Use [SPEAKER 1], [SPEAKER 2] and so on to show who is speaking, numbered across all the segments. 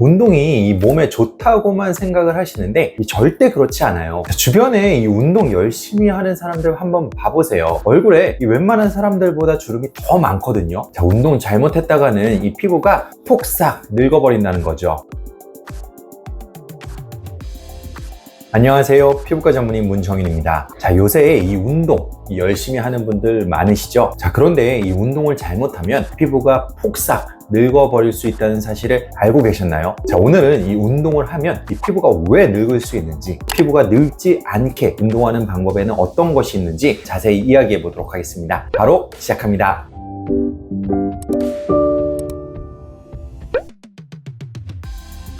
[SPEAKER 1] 운동이 이 몸에 좋다고만 생각을 하시는데 절대 그렇지 않아요. 주변에 이 운동 열심히 하는 사람들 한번 봐보세요. 얼굴에 이 웬만한 사람들보다 주름이 더 많거든요. 자, 운동 잘못했다가는 이 피부가 폭삭 늙어버린다는 거죠. 안녕하세요. 피부과 전문의 문정인입니다. 자, 요새 이 운동 열심히 하는 분들 많으시죠? 자, 그런데 이 운동을 잘못하면 피부가 폭삭 늙어버릴 수 있다는 사실을 알고 계셨나요? 자, 오늘은 이 운동을 하면 이 피부가 왜 늙을 수 있는지, 피부가 늙지 않게 운동하는 방법에는 어떤 것이 있는지 자세히 이야기해 보도록 하겠습니다. 바로 시작합니다.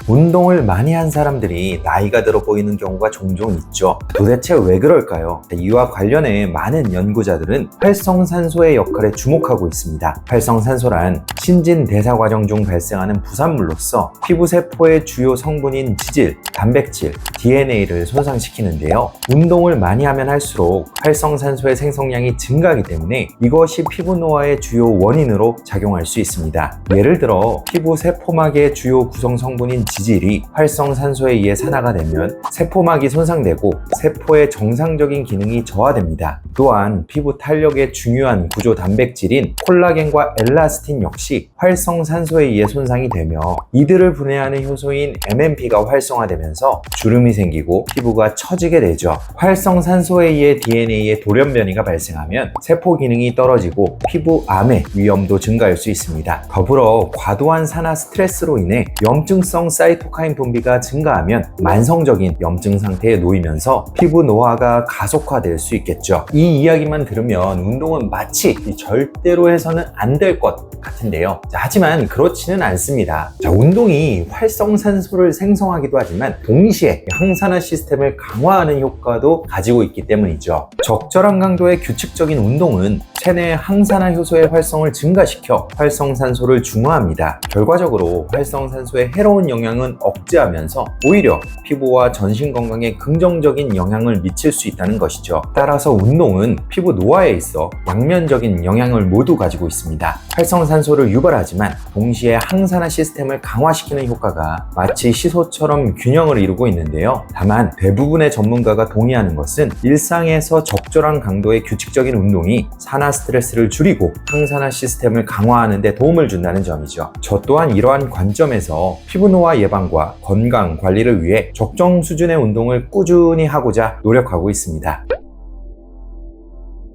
[SPEAKER 1] 운동을 많이 한 사람들이 나이가 들어 보이는 경우가 종종 있죠. 도대체 왜 그럴까요? 이와 관련해 많은 연구자들은 활성산소의 역할에 주목하고 있습니다. 활성산소란 신진대사 과정 중 발생하는 부산물로서 피부세포의 주요 성분인 지질, 단백질, DNA를 손상시키는데요. 운동을 많이 하면 할수록 활성산소의 생성량이 증가하기 때문에 이것이 피부 노화의 주요 원인으로 작용할 수 있습니다. 예를 들어 피부세포막의 주요 구성 성분인 지질이 활성산소에 의해 산화가 되면 세포막이 손상되고 세포의 정상적인 기능이 저하됩니다. 또한 피부 탄력의 중요한 구조 단백질인 콜라겐과 엘라스틴 역시 활성산소에 의해 손상이 되며 이들을 분해하는 효소인 MMP가 활성화되면서 주름이 생기고 피부가 처지게 되죠. 활성산소에 의해 DNA의 돌연변이가 발생하면 세포 기능이 떨어지고 피부암의 위험도 증가할 수 있습니다. 더불어 과도한 산화 스트레스로 인해 염증성 사이토카인 분비가 증가하면 만성적인 염증 상태에 놓이면서 피부 노화가 가속화될 수 있겠죠. 이 이야기만 들으면 운동은 마치 절대로 해서는 안 될 것 같은데요. 자, 하지만 그렇지는 않습니다. 자, 운동이 활성산소를 생성하기도 하지만 동시에 항산화 시스템을 강화하는 효과도 가지고 있기 때문이죠. 적절한 강도의 규칙적인 운동은 체내 항산화 효소의 활성을 증가시켜 활성산소를 중화합니다. 결과적으로 활성산소의 해로운 영향은 억제하면서 오히려 피부와 전신 건강에 긍정적인 영향을 미칠 수 있다는 것이죠. 따라서 운동은 피부 노화에 있어 양면적인 영향을 모두 가지고 있습니다. 활성산소를 유발하지만 동시에 항산화 시스템을 강화시키는 효과가 마치 시소처럼 균형을 이루고 있는데요. 다만 대부분의 전문가가 동의하는 것은 일상에서 적절한 강도의 규칙적인 운동이 산화 스트레스를 줄이고 항산화 시스템을 강화하는 데 도움을 준다는 점이죠. 저 또한 이러한 관점에서 피부 노화 예방과 건강 관리를 위해 적정 수준의 운동을 꾸준히 하고자 노력하고 있습니다.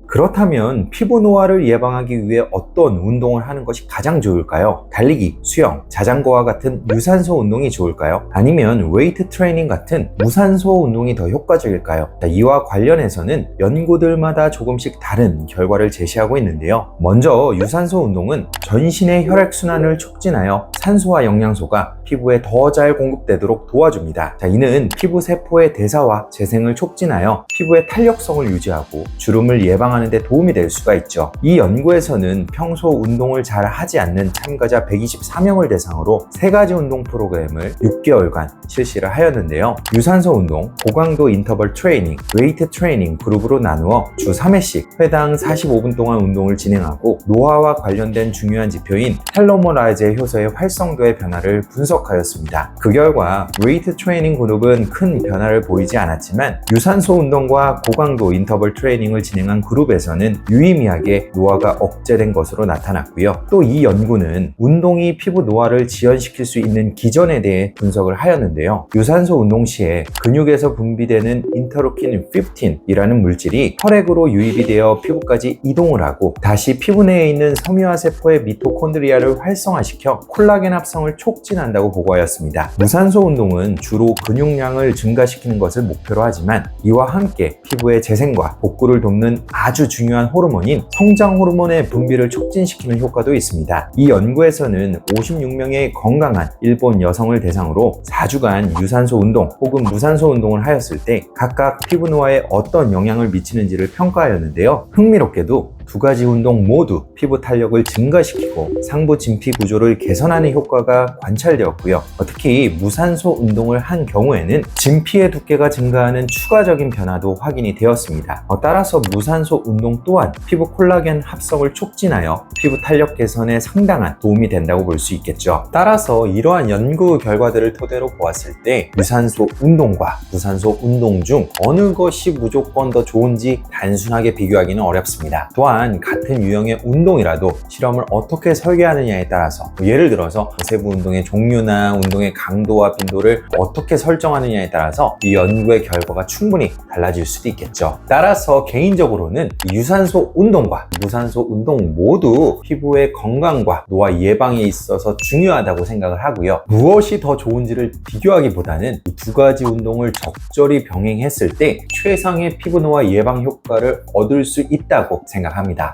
[SPEAKER 1] 그렇다면 피부 노화를 예방하기 위해 어떤 운동을 하는 것이 가장 좋을까요? 달리기, 수영, 자전거와 같은 유산소 운동이 좋을까요? 아니면 웨이트 트레이닝 같은 무산소 운동이 더 효과적일까요? 이와 관련해서는 연구들마다 조금씩 다른 결과를 제시하고 있는데요. 먼저 유산소 운동은 전신의 혈액순환을 촉진하여 산소와 영양소가 피부에 더 잘 공급되도록 도와줍니다. 자, 이는 피부 세포의 대사와 재생을 촉진하여 피부의 탄력성을 유지하고 주름을 예방하는 데 도움이 될 수가 있죠. 이 연구에서는 평소 운동을 잘 하지 않는 참가자 124명을 대상으로 3가지 운동 프로그램을 6개월간 실시를 하였는데요. 유산소 운동, 고강도 인터벌 트레이닝, 웨이트 트레이닝 그룹으로 나누어 주 3회씩 회당 45분 동안 운동을 진행하고 노화와 관련된 중요한 지표인 텔로메라제 효소의 활성도의 변화를 분석하였습니다. 그 결과 웨이트 트레이닝 그룹은 큰 변화를 보이지 않았지만 유산소 운동과 고강도 인터벌 트레이닝을 진행한 그룹에서는 유의미하게 노화가 억제된 것으로 나타났고요. 또 이 연구는 운동이 피부 노화를 지연시킬 수 있는 기전에 대해 분석을 하였는데요. 유산소 운동 시에 근육에서 분비되는 인터루킨 15이라는 물질이 혈액으로 유입이 되어 피부까지 이동을 하고 다시 피부 내에 있는 섬유화 세포의 미토콘드리아를 활성화시켜 콜라겐 합성을 촉진한다고 보고하였습니다. 무산소 운동은 주로 근육량을 증가시키는 것을 목표로 하지만 이와 함께 피부의 재생과 복구를 돕는 아주 중요한 호르몬인 성장 호르몬의 분비를 촉진시키는 효과도 있습니다. 이 연구에서는 56명의 건강한 일본 여성을 대상으로 4주간 유산소 운동 혹은 무산소 운동을 하였을 때 각각 피부 노화에 어떤 영향을 미치는지를 평가하였는데요. 흥미롭게도 두 가지 운동 모두 피부 탄력을 증가시키고 상부 진피 구조를 개선하는 효과가 관찰되었고요. 특히 무산소 운동을 한 경우에는 진피의 두께가 증가하는 추가적인 변화도 확인이 되었습니다. 따라서 무산소 운동 또한 피부 콜라겐 합성을 촉진하여 피부 탄력 개선에 상당한 도움이 된다고 볼 수 있겠죠. 따라서 이러한 연구 결과들을 토대로 보았을 때 유산소 운동과 무산소 운동 중 어느 것이 무조건 더 좋은지 단순하게 비교하기는 어렵습니다. 또한 같은 유형의 운동이라도 실험을 어떻게 설계하느냐에 따라서 예를 들어서 세부 운동의 종류나 운동의 강도와 빈도를 어떻게 설정하느냐에 따라서 이 연구의 결과가 충분히 달라질 수도 있겠죠. 따라서 개인적으로는 유산소 운동과 무산소 운동 모두 피부의 건강과 노화 예방에 있어서 중요하다고 생각을 하고요. 무엇이 더 좋은지를 비교하기보다는 이 두 가지 운동을 적절히 병행했을 때 최상의 피부 노화 예방 효과를 얻을 수 있다고 생각합니다.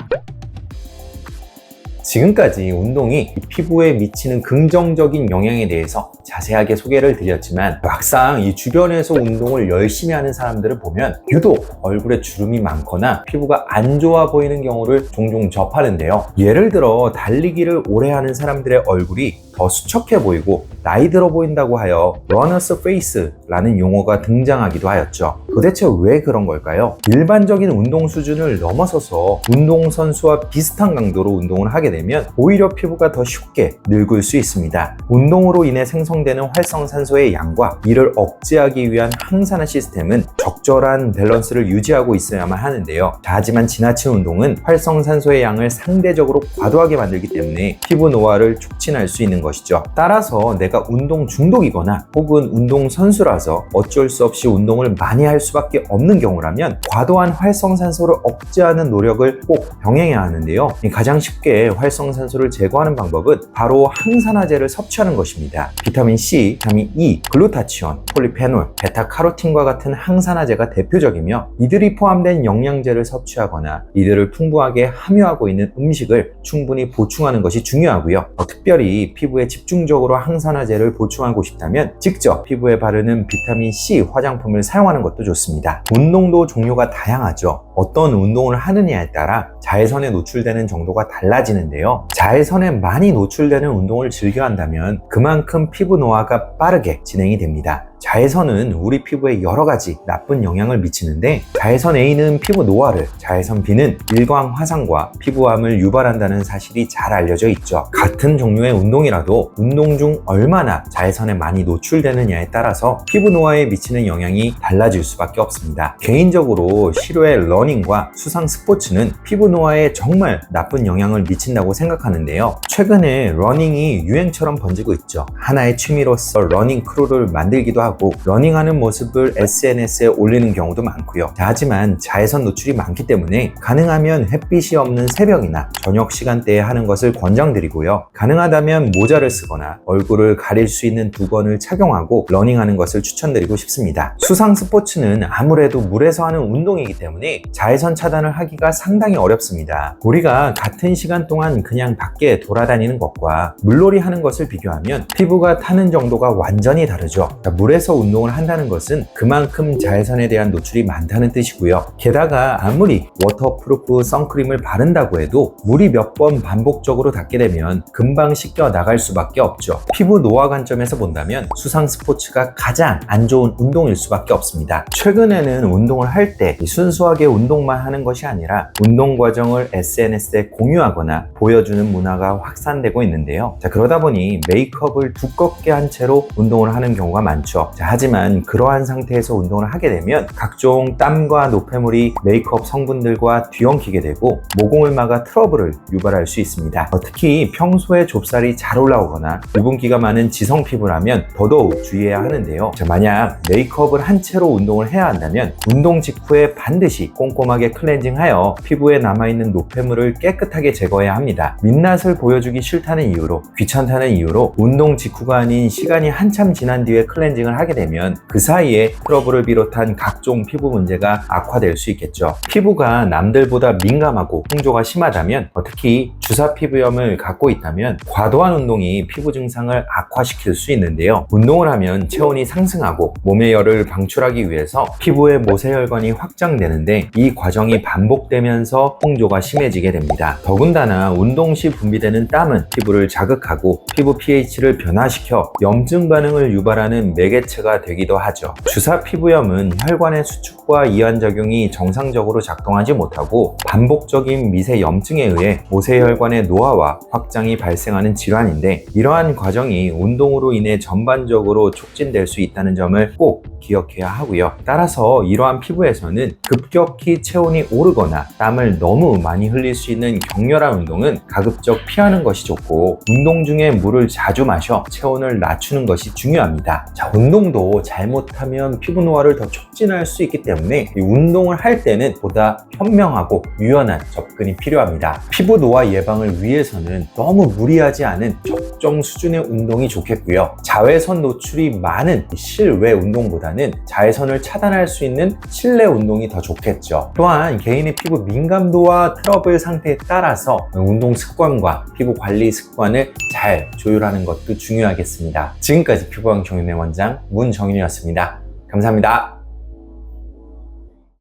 [SPEAKER 1] 지금까지 운동이 피부에 미치는 긍정적인 영향에 대해서 자세하게 소개를 드렸지만 막상 이 주변에서 운동을 열심히 하는 사람들을 보면 유독 얼굴에 주름이 많거나 피부가 안 좋아 보이는 경우를 종종 접하는데요. 예를 들어 달리기를 오래 하는 사람들의 얼굴이 더 수척해 보이고 나이 들어 보인다고 하여 러너스 페이스라는 용어가 등장하기도 하였죠. 도대체 왜 그런 걸까요? 일반적인 운동 수준을 넘어서서 운동선수와 비슷한 강도로 운동을 하게 되면 오히려 피부가 더 쉽게 늙을 수 있습니다. 운동으로 인해 생성되는 활성산소의 양과 이를 억제하기 위한 항산화 시스템은 적절한 밸런스를 유지하고 있어야만 하는데요. 하지만 지나친 운동은 활성산소의 양을 상대적으로 과도하게 만들기 때문에 피부 노화를 촉진할 수 있는 것이죠. 따라서 내가 운동 중독이거나 혹은 운동 선수라서 어쩔 수 없이 운동을 많이 할 수밖에 없는 경우라면 과도한 활성산소를 억제하는 노력을 꼭 병행해야 하는데요. 가장 쉽게 활성산소를 제거하는 방법은 바로 항산화제를 섭취하는 것입니다. 비타민 C, 비타민 E, 글루타치온, 폴리페놀, 베타카로틴과 같은 항산화제가 대표적이며 이들이 포함된 영양제를 섭취하거나 이들을 풍부하게 함유하고 있는 음식을 충분히 보충하는 것이 중요하고요. 특별히 피부에 집중적으로 항산화제를 보충하고 싶다면 직접 피부에 바르는 비타민 C 화장품을 사용하는 것도 좋습니다. 운동도 종류가 다양하죠. 어떤 운동을 하느냐에 따라 자외선에 노출되는 정도가 달라지는데요. 자외선에 많이 노출되는 운동을 즐겨 한다면 그만큼 피부 노화가 빠르게 진행이 됩니다. 자외선은 우리 피부에 여러 가지 나쁜 영향을 미치는데 자외선 A는 피부 노화를, 자외선 B는 일광 화상과 피부암을 유발한다는 사실이 잘 알려져 있죠. 같은 종류의 운동이라도 운동 중 얼마나 자외선에 많이 노출되느냐에 따라서 피부 노화에 미치는 영향이 달라질 수밖에 없습니다. 개인적으로 실외 러닝과 수상 스포츠는 피부 노화에 정말 나쁜 영향을 미친다고 생각하는데요. 최근에 러닝이 유행처럼 번지고 있죠. 하나의 취미로서 러닝 크루를 만들기도 하고 러닝하는 모습을 SNS에 올리는 경우도 많고요. 하지만 자외선 노출이 많기 때문에 가능하면 햇빛이 없는 새벽이나 저녁 시간대에 하는 것을 권장드리고요. 가능하다면 모자를 쓰거나 얼굴을 가릴 수 있는 두건을 착용하고 러닝하는 것을 추천드리고 싶습니다. 수상 스포츠는 아무래도 물에서 하는 운동이기 때문에 자외선 차단을 하기가 상당히 어렵습니다. 우리가 같은 시간 동안 그냥 밖에 돌아다니는 것과 물놀이 하는 것을 비교하면 피부가 타는 정도가 완전히 다르죠. 물에서 운동을 한다는 것은 그만큼 자외선에 대한 노출이 많다는 뜻이고요. 게다가 아무리 워터프루프 선크림을 바른다고 해도 물이 몇 번 반복적으로 닿게 되면 금방 씻겨 나갈 수밖에 없죠. 피부 노화 관점에서 본다면 수상 스포츠가 가장 안 좋은 운동일 수밖에 없습니다. 최근에는 운동을 할 때 순수하게 운동만 하는 것이 아니라 운동 과정을 SNS에 공유하거나 보여주는 문화가 확산되고 있는데요. 그러다 보니 메이크업을 두껍게 한 채로 운동을 하는 경우가 많죠. 하지만 그러한 상태에서 운동을 하게 되면 각종 땀과 노폐물이 메이크업 성분들과 뒤엉키게 되고 모공을 막아 트러블을 유발할 수 있습니다. 특히 평소에 좁쌀이 잘 올라오거나 유분기가 많은 지성 피부라면 더더욱 주의해야 하는데요. 만약 메이크업을 한 채로 운동을 해야 한다면 운동 직후에 반드시 꼼꼼하게 클렌징하여 피부에 남아있는 노폐물을 깨끗하게 제거해야 합니다. 민낯을 보여주기 싫다는 이유로, 귀찮다는 이유로 운동 직후가 아닌 시간이 한참 지난 뒤에 클렌징을 하게 되면 그 사이에 트러블을 비롯한 각종 피부 문제가 악화될 수 있겠죠. 피부가 남들보다 민감하고 홍조가 심하다면, 특히 주사 피부염을 갖고 있다면 과도한 운동이 피부 증상을 악화시킬 수 있는데요. 운동을 하면 체온이 상승하고 몸의 열을 방출하기 위해서 피부의 모세혈관이 확장되는데, 이 과정이 반복되면서 홍조가 심해지게 됩니다. 더군다나 운동 시 분비되는 땀은 피부를 자극하고 피부 pH를 변화시켜 염증 반응을 유발하는 매개체가 되기도 하죠. 주사 피부염은 혈관의 수축과 이완작용이 정상적으로 작동하지 못하고 반복적인 미세 염증에 의해 모세혈관의 노화와 확장이 발생하는 질환인데, 이러한 과정이 운동으로 인해 전반적으로 촉진될 수 있다는 점을 꼭 기억해야 하고요. 따라서 이러한 피부에서는 급격히 체온이 오르거나 땀을 너무 많이 흘릴 수 있는 격렬한 운동은 가급적 피하는 것이 좋고, 운동 중에 물을 자주 마셔 체온을 낮추는 것이 중요합니다. 자, 운동도 잘못하면 피부 노화를 더 촉진할 수 있기 때문에 이 운동을 할 때는 보다 현명하고 유연한 접근이 필요합니다. 피부 노화 예방을 위해서는 너무 무리하지 않은 적정 수준의 운동이 좋겠고요. 자외선 노출이 많은 실외 운동보다는 자외선을 차단할 수 있는 실내 운동이 더 좋겠죠. 또한 개인의 피부 민감도와 트러블 상태에 따라서 운동 습관과 피부 관리 습관을 잘 조율하는 것도 중요하겠습니다. 지금까지 피부왕 정윤의 원장 문정윤이었습니다. 감사합니다.